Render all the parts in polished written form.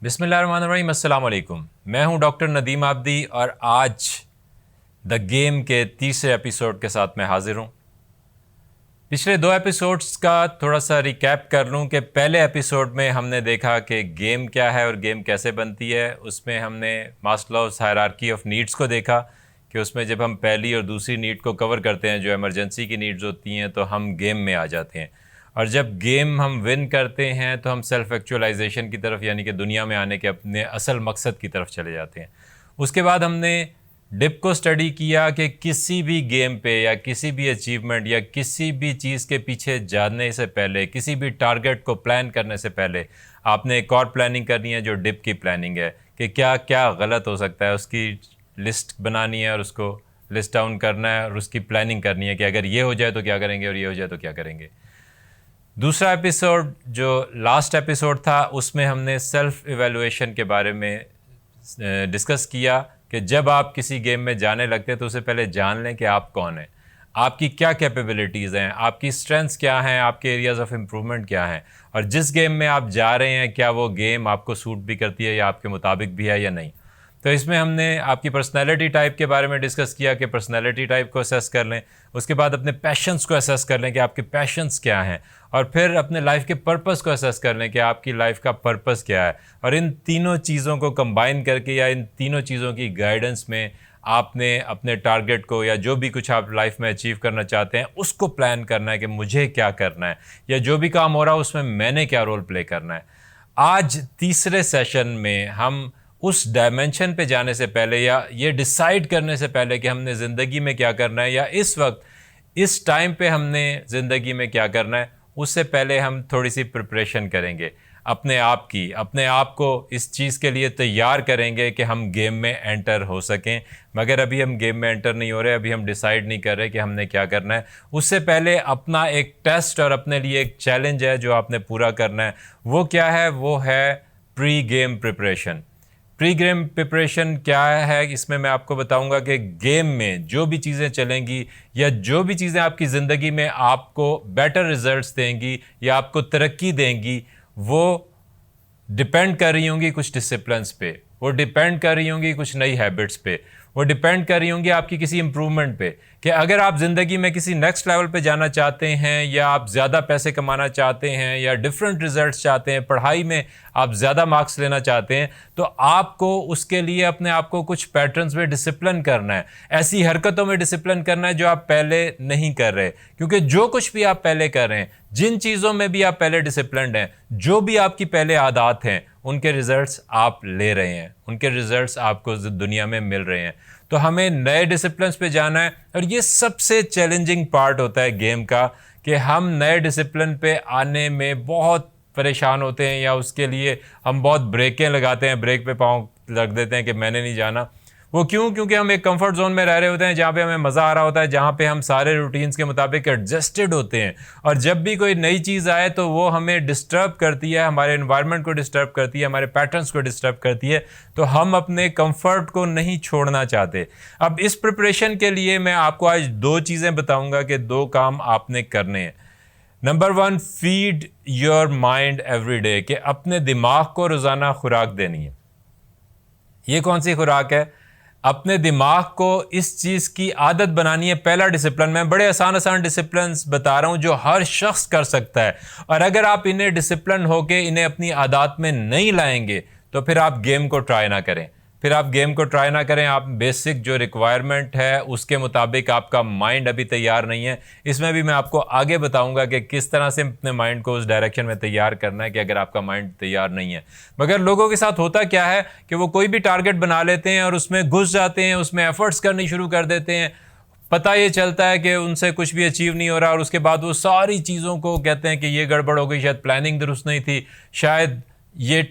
बिस्मिल्लाहिर्रहमानिर्रहीम, अस्सलाम वालेकुम। मैं हूं डॉक्टर नदीम आब्दी और आज द गेम के तीसरे एपिसोड के साथ मैं हाजिर हूं। पिछले दो एपिसोड्स का थोड़ा सा रिकैप कर लूं कि पहले एपिसोड में हमने देखा कि गेम क्या है और गेम कैसे बनती है। उसमें हमने मास्लोव्स हायरार्की ऑफ नीड्स को देखा कि उसमें जब हम पहली और दूसरी नीड को कवर करते हैं, जो इमरजेंसी की नीड्स होती हैं, तो हम गेम में आ जाते हैं। और जब गेम हम विन करते हैं तो हम सेल्फ एक्चुअलाइजेशन की तरफ, यानी कि दुनिया में आने के अपने असल मकसद की तरफ चले जाते हैं। उसके बाद हमने डिप को स्टडी किया कि किसी भी गेम पे या किसी भी अचीवमेंट या किसी भी चीज़ के पीछे जाने से पहले, किसी भी टारगेट को प्लान करने से पहले आपने एक और प्लानिंग करनी है, जो डिप की प्लानिंग है कि क्या क्या गलत हो सकता है। उसकी लिस्ट बनानी है और उसको लिस्ट डाउन करना है और उसकी प्लानिंग करनी है कि अगर ये हो जाए तो क्या करेंगे और ये हो जाए तो क्या करेंगे। दूसरा एपिसोड जो लास्ट एपिसोड था, उसमें हमने सेल्फ इवैल्यूएशन के बारे में डिस्कस किया कि जब आप किसी गेम में जाने लगते हैं तो उससे पहले जान लें कि आप कौन हैं, आपकी क्या कैपेबिलिटीज़ हैं, आपकी स्ट्रेंथ्स क्या हैं, आपके एरियाज़ ऑफ इम्प्रूवमेंट क्या हैं, और जिस गेम में आप जा रहे हैं क्या वो गेम आपको सूट भी करती है या आपके मुताबिक भी है या नहीं। तो इसमें हमने आपकी पर्सनैलिटी टाइप के बारे में डिस्कस किया कि पर्सनैलिटी टाइप को असेस कर लें। उसके बाद अपने पैशंस को असेस कर लें कि आपके पैशंस क्या हैं, और फिर अपने लाइफ के पर्पस को असेस कर लें कि आपकी लाइफ का पर्पस क्या है। और इन तीनों चीज़ों को कंबाइन करके या इन तीनों चीज़ों की गाइडेंस में आपने अपने टारगेट को या जो भी कुछ आप लाइफ में अचीव करना चाहते हैं उसको प्लान करना है कि मुझे क्या करना है, या जो भी काम हो रहा है उसमें मैंने क्या रोल प्ले करना है। आज तीसरे सेशन में हम उस डायमेंशन पे जाने से पहले या ये डिसाइड करने से पहले कि हमने ज़िंदगी में क्या करना है या इस वक्त इस टाइम पे हमने ज़िंदगी में क्या करना है, उससे पहले हम थोड़ी सी प्रिपरेशन करेंगे अपने आप की, अपने आप को इस चीज़ के लिए तैयार करेंगे कि हम गेम में एंटर हो सकें। मगर अभी हम गेम में एंटर नहीं हो रहे, अभी हम डिसाइड नहीं कर रहे कि हमने क्या करना है। उससे पहले अपना एक टेस्ट और अपने लिए एक चैलेंज है जो आपने पूरा करना है। वो क्या है? वो है pre game preparation. Pre game preparation क्या है, इसमें मैं आपको बताऊंगा कि गेम में जो भी चीज़ें चलेंगी या जो भी चीज़ें आपकी ज़िंदगी में आपको बेटर रिजल्ट्स देंगी या आपको तरक्की देंगी, वो डिपेंड कर रही होंगी कुछ डिसिप्लिन्स पे, वो डिपेंड कर रही होंगी कुछ नई हैबिट्स पे, वो डिपेंड कर रही होंगी आपकी किसी इंप्रूवमेंट पे। कि अगर आप ज़िंदगी में किसी नेक्स्ट लेवल पे जाना चाहते हैं, या आप ज़्यादा पैसे कमाना चाहते हैं, या डिफरेंट रिजल्ट्स चाहते हैं, पढ़ाई में आप ज़्यादा मार्क्स लेना चाहते हैं, तो आपको उसके लिए अपने आप को कुछ पैटर्न्स में डिसिप्लिन करना है, ऐसी हरकतों में डिसिप्लिन करना है जो आप पहले नहीं कर रहे। क्योंकि जो कुछ भी आप पहले कर रहे हैं, जिन चीज़ों में भी आप पहले डिसिप्लिन्ड हैं, जो भी आपकी पहले आदत हैं, उनके रिजल्ट्स आप ले रहे हैं, उनके रिजल्ट्स आपको दुनिया में मिल रहे हैं। तो हमें नए डिसिप्लिन्स पे जाना है, और ये सबसे चैलेंजिंग पार्ट होता है गेम का कि हम नए डिसिप्लिन पे आने में बहुत परेशान होते हैं, या उसके लिए हम बहुत ब्रेकें लगाते हैं, ब्रेक पे पाँव रख देते हैं कि मैंने नहीं जाना। वो क्यों? क्योंकि हम एक कंफर्ट जोन में रह रहे होते हैं जहाँ पे हमें मज़ा आ रहा होता है, जहाँ पे हम सारे रूटीन्स के मुताबिक एडजस्टेड होते हैं। और जब भी कोई नई चीज़ आए तो वो हमें डिस्टर्ब करती है, हमारे एनवायरनमेंट को डिस्टर्ब करती है, हमारे पैटर्न्स को डिस्टर्ब करती है, तो हम अपने कंफर्ट को नहीं छोड़ना चाहते। अब इस प्रिपरेशन के लिए मैं आपको आज दो चीज़ें बताऊँगा कि दो काम आपने करने हैं। Number 1, feed your mind every day, कि अपने दिमाग को रोज़ाना खुराक देनी है। ये कौन सी खुराक है? अपने दिमाग को इस चीज़ की आदत बनानी है। पहला डिसिप्लिन, मैं बड़े आसान डिसिप्लिन बता रहा हूँ जो हर शख्स कर सकता है, और अगर आप इन्हें डिसिप्लिन होके इन्हें अपनी आदत में नहीं लाएंगे तो फिर आप गेम को ट्राई ना करें। आप बेसिक जो रिक्वायरमेंट है उसके मुताबिक आपका माइंड अभी तैयार नहीं है। इसमें भी मैं आपको आगे बताऊंगा कि किस तरह से अपने माइंड को उस डायरेक्शन में तैयार करना है कि अगर आपका माइंड तैयार नहीं है। मगर लोगों के साथ होता क्या है कि वो कोई भी टारगेट बना लेते हैं और उसमें घुस जाते हैं, उसमें एफर्ट्स करनी शुरू कर देते हैं। पता ये चलता है कि उनसे कुछ भी अचीव नहीं हो रहा, और उसके बाद वो सारी चीज़ों को कहते हैं कि ये गड़बड़ हो गई, शायद प्लानिंग दुरुस्त नहीं थी, शायद ये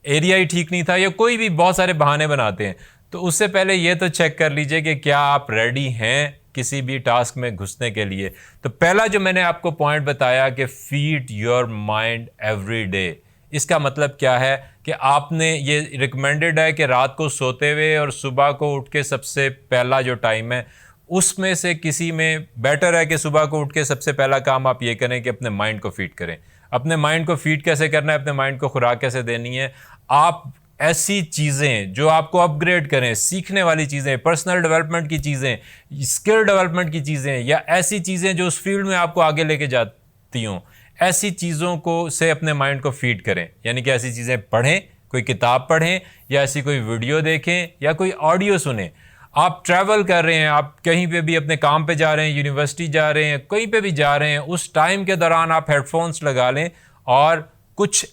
एरिया ही ठीक नहीं था, या कोई भी बहुत सारे बहाने बनाते हैं। तो उससे पहले ये तो चेक कर लीजिए कि क्या आप रेडी हैं किसी भी टास्क में घुसने के लिए। तो पहला जो मैंने आपको पॉइंट बताया कि feed your mind every day, इसका मतलब क्या है कि आपने, ये रिकमेंडेड है कि रात को सोते हुए और सुबह को उठ के सबसे पहला जो टाइम है उसमें से किसी में बेटर है कि सुबह को उठ के सबसे पहला काम आप ये करें कि अपने माइंड को फीड करें। अपने माइंड को फीड कैसे करना है, अपने माइंड को खुराक कैसे देनी है? आप ऐसी चीज़ें जो आपको अपग्रेड करें, सीखने वाली चीज़ें, पर्सनल डेवलपमेंट की चीज़ें, स्किल डेवलपमेंट की चीज़ें, या ऐसी चीज़ें जो उस फील्ड में आपको आगे लेके जाती हों, ऐसी चीज़ों को से अपने माइंड को फीड करें। यानी कि ऐसी चीज़ें पढ़ें, कोई किताब पढ़ें, या ऐसी कोई वीडियो देखें, या कोई ऑडियो सुने। आप ट्रैवल कर रहे हैं, आप कहीं पे भी अपने काम पे जा रहे हैं, यूनिवर्सिटी जा रहे हैं, कहीं पे भी जा रहे हैं, उस टाइम के दौरान आप हेडफोन्स लगा लें और कुछ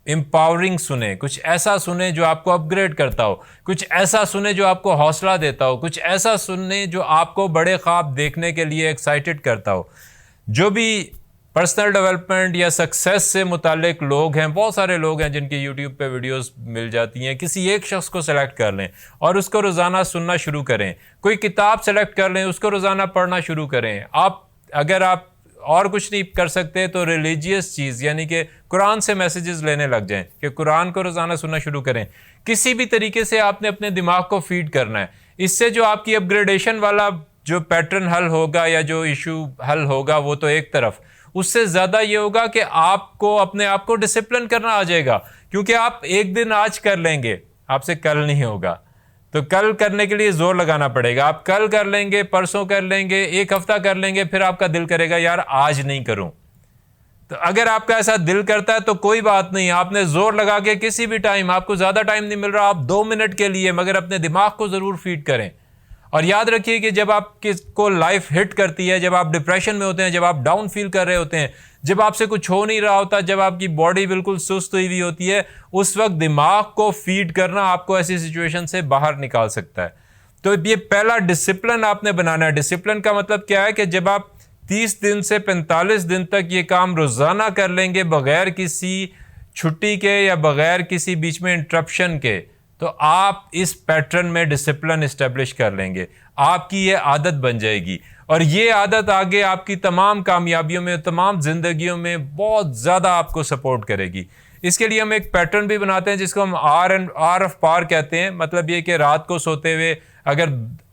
एम्पावरिंग सुने, कुछ ऐसा सुने जो आपको अपग्रेड करता हो, कुछ ऐसा सुने जो आपको हौसला देता हो, कुछ ऐसा सुने जो आपको बड़े ख्वाब देखने के लिए एक्साइटेड करता हो। जो भी पर्सनल डेवलपमेंट या सक्सेस से मुतालिक लोग हैं, बहुत सारे लोग हैं जिनकी यूट्यूब पे वीडियोस मिल जाती हैं, किसी एक शख्स को सेलेक्ट कर लें और उसको रोज़ाना सुनना शुरू करें। कोई किताब सेलेक्ट कर लें, उसको रोज़ाना पढ़ना शुरू करें। अगर आप और कुछ नहीं कर सकते तो रिलीजियस चीज़ यानी कि कुरान से मैसेजेस लेने लग जाएं, कि कुरान को रोज़ाना सुनना शुरू करें। किसी भी तरीके से आपने अपने दिमाग को फीड करना है। इससे जो आपकी अपग्रेडेशन वाला जो पैटर्न हल होगा या जो इशू हल होगा वो तो एक तरफ, उससे ज़्यादा ये होगा कि आपको अपने आप को डिसिप्लिन करना आ जाएगा, क्योंकि आप एक दिन आज कर लेंगे, आपसे कल नहीं होगा। तो कल करने के लिए जोर लगाना पड़ेगा। आप कल कर लेंगे, परसों कर लेंगे, एक हफ्ता कर लेंगे, फिर आपका दिल करेगा यार आज नहीं करूं। तो अगर आपका ऐसा दिल करता है तो कोई बात नहीं, आपने जोर लगा के किसी भी टाइम, आपको ज़्यादा टाइम नहीं मिल रहा, आप 2 मिनट के लिए मगर अपने दिमाग को ज़रूर फीड करें। और याद रखिए कि जब आपको लाइफ हिट करती है, जब आप डिप्रेशन में होते हैं, जब आप डाउन फील कर रहे होते हैं, जब आपसे कुछ हो नहीं रहा होता, जब आपकी बॉडी बिल्कुल सुस्त हुई होती है, उस वक्त दिमाग को फीड करना आपको ऐसी सिचुएशन से बाहर निकाल सकता है। तो ये पहला डिसिप्लिन आपने बनाना है। डिसिप्लिन का मतलब क्या है कि जब आप 30 दिन से 45 दिन तक ये काम रोज़ाना कर लेंगे बगैर किसी छुट्टी के या बगैर किसी बीच में इंटरप्शन के, तो आप इस पैटर्न में डिसिप्लिन इस्टेब्लिश कर लेंगे। आपकी ये आदत बन जाएगी और ये आदत आगे आपकी तमाम कामयाबियों में, तमाम जिंदगियों में बहुत ज़्यादा आपको सपोर्ट करेगी। इसके लिए हम एक पैटर्न भी बनाते हैं जिसको हम आर ऑफ पार कहते हैं। मतलब ये कि रात को सोते हुए अगर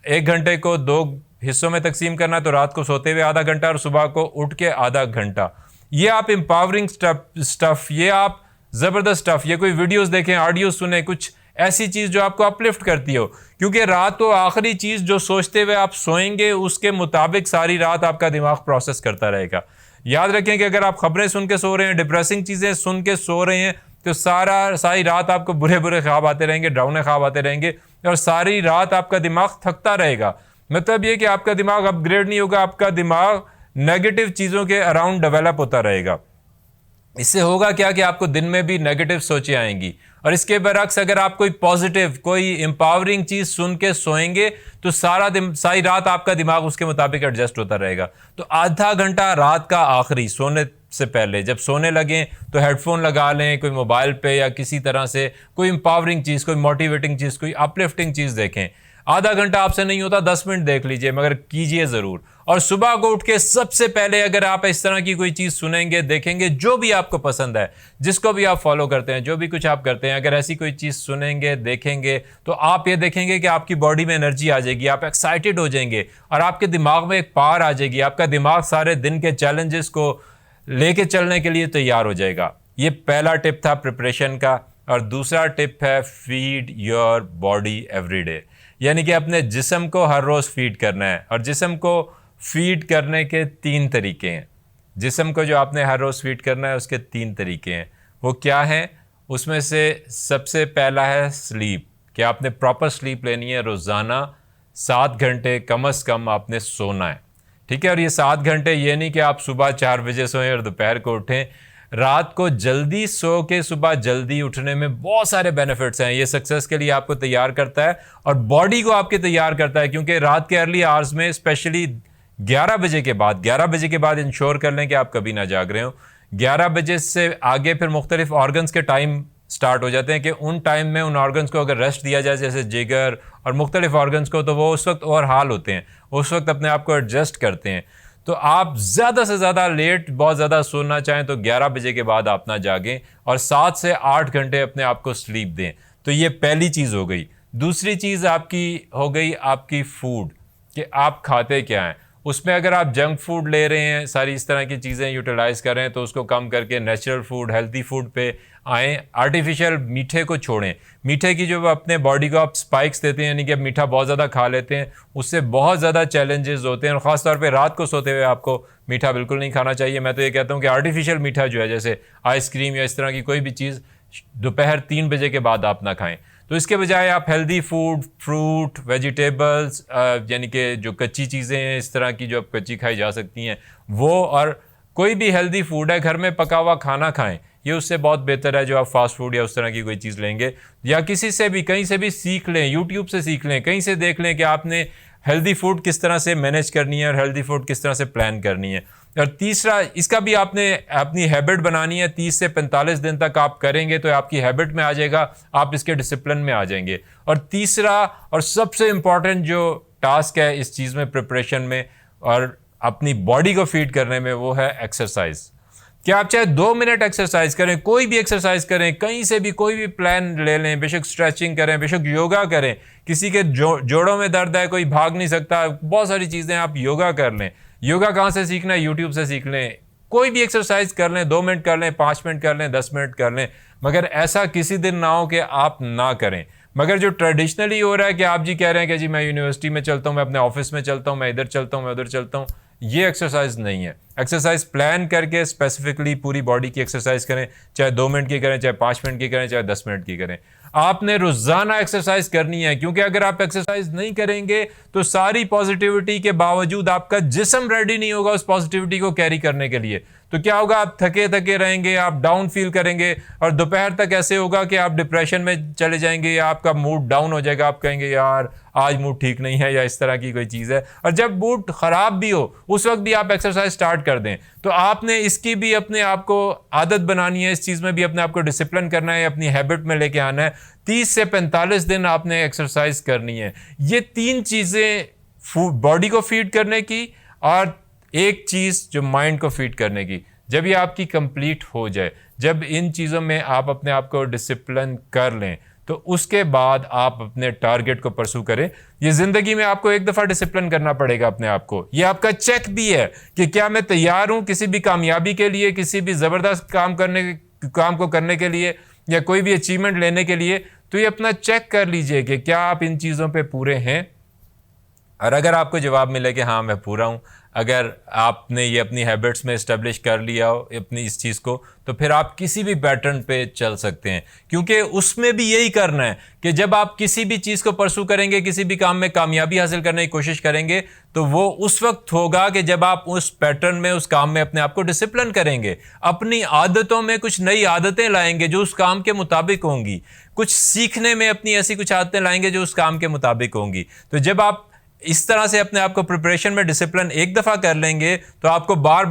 1 घंटे को 2 हिस्सों में तकसीम करना है तो रात को सोते हुए आधा घंटा और सुबह को उठ के आधा घंटा। ये आप एम्पावरिंग स्टफ, ये आप ज़बरदस्त स्टफ, ये कोई वीडियोस देखें, ऑडियो सुने, कुछ ऐसी चीज़ जो आपको अपलिफ्ट करती हो, क्योंकि रात को आखिरी चीज़ जो सोचते हुए आप सोएंगे उसके मुताबिक सारी रात आपका दिमाग प्रोसेस करता रहेगा। याद रखें कि अगर आप खबरें सुन के सो रहे हैं, डिप्रेसिंग चीज़ें सुन के सो रहे हैं, तो सारी रात आपको बुरे बुरे ख्वाब आते रहेंगे, डरावने ख्वाब आते रहेंगे और सारी रात आपका दिमाग थकता रहेगा। मतलब ये कि आपका दिमाग अपग्रेड नहीं होगा, आपका दिमाग नेगेटिव चीज़ों के अराउंड डेवलप होता रहेगा। इससे होगा क्या कि आपको दिन में भी नेगेटिव सोचें आएंगी, और इसके बरक्स अगर आप कोई पॉजिटिव, कोई एम्पावरिंग चीज़ सुन के सोएंगे तो सारी रात आपका दिमाग उसके मुताबिक एडजस्ट होता रहेगा। तो आधा घंटा रात का आखिरी सोने से पहले जब सोने लगें तो हेडफोन लगा लें, कोई मोबाइल पे या किसी तरह से कोई एम्पावरिंग चीज़, कोई मोटिवेटिंग चीज़, कोई अपलिफ्टिंग चीज़ देखें। आधा घंटा आपसे नहीं होता, 10 मिनट देख लीजिए, मगर कीजिए ज़रूर। और सुबह को उठ के सबसे पहले अगर आप इस तरह की कोई चीज़ सुनेंगे, देखेंगे, जो भी आपको पसंद है, जिसको भी आप फॉलो करते हैं, जो भी कुछ आप करते हैं, अगर ऐसी कोई चीज़ सुनेंगे, देखेंगे, तो आप ये देखेंगे कि आपकी बॉडी में एनर्जी आ जाएगी, आप एक्साइटेड हो जाएंगे और आपके दिमाग में एक पावर आ जाएगी। आपका दिमाग सारे दिन के चैलेंजेस को लेके चलने के लिए तैयार हो जाएगा। ये पहला टिप था प्रिपरेशन का। और दूसरा टिप है feed your body every day, यानी कि अपने जिस्म को हर रोज़ फीड करना है। और जिस्म को फीड करने के 3 तरीके हैं। जिस्म को जो आपने हर रोज़ फीड करना है उसके 3 तरीके हैं। वो क्या हैं? उसमें से सबसे पहला है स्लीप, कि आपने प्रॉपर स्लीप लेनी है। रोज़ाना 7 घंटे कम से कम आपने सोना है, ठीक है। और ये 7 घंटे ये नहीं कि आप सुबह 4 बजे सोएं और दोपहर को उठें। रात को जल्दी सो के सुबह जल्दी उठने में बहुत सारे बेनिफिट्स हैं। ये सक्सेस के लिए आपको तैयार करता है और बॉडी को आपके तैयार करता है, क्योंकि रात के अर्ली आवर्स में स्पेशली 11 बजे के बाद इंश्योर कर लें कि आप कभी ना जाग रहे हो। 11 बजे से आगे फिर मुख्तलिफ ऑर्गन्स के टाइम स्टार्ट हो जाते हैं कि उन टाइम में उन ऑर्गन्स को अगर रेस्ट दिया जाए, जैसे जिगर और मुख्तलिफ ऑर्गन्स को, तो वो उस वक्त और हाल होते हैं, उस वक्त अपने आप को एडजस्ट करते हैं। तो आप ज़्यादा से ज़्यादा लेट, बहुत ज़्यादा सोना चाहें तो 11 बजे के बाद आप ना जागें और 7 से 8 घंटे अपने आप को स्लीप दें। तो ये पहली चीज़ हो गई। दूसरी चीज़ आपकी हो गई आपकी फूड, कि आप खाते क्या हैं। उसमें अगर आप जंक फूड ले रहे हैं, सारी इस तरह की चीज़ें यूटिलाइज़ कर रहे हैं, तो उसको कम करके नेचुरल फूड, हेल्दी फूड पे आएँ। आर्टिफिशियल मीठे को छोड़ें। मीठे की जो अपने बॉडी को आप स्पाइक्स देते हैं, यानी कि आप मीठा बहुत ज़्यादा खा लेते हैं, उससे बहुत ज़्यादा चैलेंजेस होते हैं और ख़ास तौर पे रात को सोते हुए आपको मीठा बिल्कुल नहीं खाना चाहिए। मैं तो ये कहता हूँ कि आर्टिफिशियल मीठा जो है, जैसे आइसक्रीम या इस तरह की कोई भी चीज़, दोपहर 3 बजे के बाद आप ना खाएं। तो इसके बजाय आप हेल्दी फूड, फ्रूट, वेजिटेबल्स, यानी कि जो कच्ची चीज़ें हैं इस तरह की जो कच्ची खाई जा सकती हैं वो, और कोई भी हेल्दी फूड है घर में पका हुआ खाना खाएं। ये उससे बहुत बेहतर है जो आप फास्ट फूड या उस तरह की कोई चीज़ लेंगे। या किसी से भी, कहीं से भी सीख लें, यूट्यूब से सीख लें, कहीं से देख लें कि आपने हेल्दी फूड किस तरह से मैनेज करनी है और हेल्दी फूड किस तरह से प्लान करनी है। और तीसरा, इसका भी आपने अपनी हैबिट बनानी है। 30 से 45 दिन तक आप करेंगे तो आपकी हैबिट में आ जाएगा, आप इसके डिसिप्लिन में आ जाएंगे। और तीसरा और सबसे इम्पॉर्टेंट जो टास्क है इस चीज़ में, प्रिपरेशन में और अपनी बॉडी को फीड करने में, वो है एक्सरसाइज। कि आप चाहे 2 मिनट एक्सरसाइज करें, कोई भी एक्सरसाइज करें, कहीं से भी कोई भी प्लान ले लें, बेशक स्ट्रेचिंग करें, बेशक योगा करें। किसी के जोड़ों में दर्द है, कोई भाग नहीं सकता, बहुत सारी चीज़ें, आप योगा कर लें। योगा कहाँ से सीखना है? यूट्यूब से सीख लें। कोई भी एक्सरसाइज कर लें, 2 मिनट कर लें, 5 मिनट कर लें, 10 मिनट कर लें, मगर ऐसा किसी दिन ना हो कि आप ना करें। मगर जो ट्रेडिशनली हो रहा है कि आप जी कह रहे हैं कि जी मैं यूनिवर्सिटी में चलता हूँ, मैं अपने ऑफिस में चलता हूँ, मैं इधर चलता हूँ, मैं उधर चलता हूँ, ये एक्सरसाइज नहीं है। एक्सरसाइज प्लान करके स्पेसिफिकली पूरी बॉडी की एक्सरसाइज करें, चाहे 2 मिनट की करें, चाहे 5 मिनट की करें, चाहे 10 मिनट की करें। आपने रोजाना एक्सरसाइज करनी है, क्योंकि अगर आप एक्सरसाइज नहीं करेंगे तो सारी पॉजिटिविटी के बावजूद आपका जिस्म रेडी नहीं होगा उस पॉजिटिविटी को कैरी करने के लिए। तो क्या होगा? आप थके थके रहेंगे, आप डाउन फील करेंगे और दोपहर तक ऐसे होगा कि आप डिप्रेशन में चले जाएंगे या आपका मूड डाउन हो जाएगा। आप कहेंगे यार आज मूड ठीक नहीं है या इस तरह की कोई चीज़ है। और जब मूड खराब भी हो उस वक्त भी आप एक्सरसाइज स्टार्ट कर दें। तो आपने इसकी भी अपने आप को आदत बनानी है, इस चीज़ में भी अपने आप को डिसिप्लिन करना है, अपनी हैबिट में लेके आना है। 30 से 45 दिन आपने एक्सरसाइज करनी है। ये 3 चीज़ें बॉडी को फीड करने की और एक चीज़ जो माइंड को फीड करने की, जब ये आपकी कंप्लीट हो जाए, जब इन चीज़ों में आप अपने आप को डिसिप्लिन कर लें, तो उसके बाद आप अपने टारगेट को परसू करें। ये ज़िंदगी में आपको एक दफ़ा डिसिप्लिन करना पड़ेगा अपने आप को। ये आपका चेक भी है कि क्या मैं तैयार हूँ किसी भी कामयाबी के लिए, किसी भी ज़बरदस्त काम को करने के लिए या कोई भी अचीवमेंट लेने के लिए। तो ये अपना चेक कर लीजिए कि क्या आप इन चीज़ों पे पूरे हैं। और अगर आपको जवाब मिले कि हाँ मैं पूरा हूँ, अगर आपने ये अपनी हैबिट्स में इस्टेब्लिश कर लिया हो अपनी इस चीज़ को, तो फिर आप किसी भी पैटर्न पे चल सकते हैं। क्योंकि उसमें भी यही करना है कि जब आप किसी भी चीज़ को परसू करेंगे, किसी भी काम में कामयाबी हासिल करने की कोशिश करेंगे, तो वो उस वक्त होगा कि जब आप उस पैटर्न में, उस काम में अपने आप को डिसिप्लिन करेंगे, अपनी आदतों में कुछ नई आदतें लाएंगे जो उस काम के मुताबिक होंगी, कुछ सीखने में अपनी ऐसी कुछ आदतें लाएंगे जो उस काम के मुताबिक होंगी। तो जब आप इस तरह से अपने आप को प्रिपरेशन में डिसिप्लिन एक दफ़ा कर लेंगे, तो आपको बार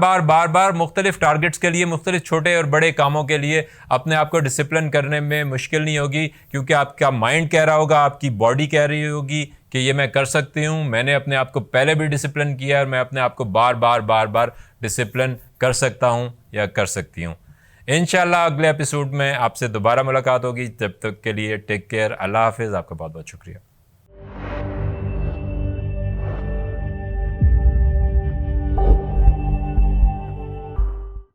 बार मुख्तलिफ टारगेट्स के लिए, मुख्तलिफ छोटे और बड़े कामों के लिए अपने आप को डिसिप्लिन करने में मुश्किल नहीं होगी। क्योंकि आपका माइंड कह रहा होगा, आपकी बॉडी कह रही होगी कि ये मैं कर सकती हूँ, मैंने अपने आप को पहले भी डिसिप्लिन किया और मैं अपने आप को बार बार डिसिप्लिन कर सकता हूँ या कर सकती हूँ। इंशाल्लाह अगले एपिसोड में आपसे दोबारा मुलाकात होगी। तब तक के लिए टेक केयर, अल्लाह हाफिज़। आपका बहुत बहुत शुक्रिया।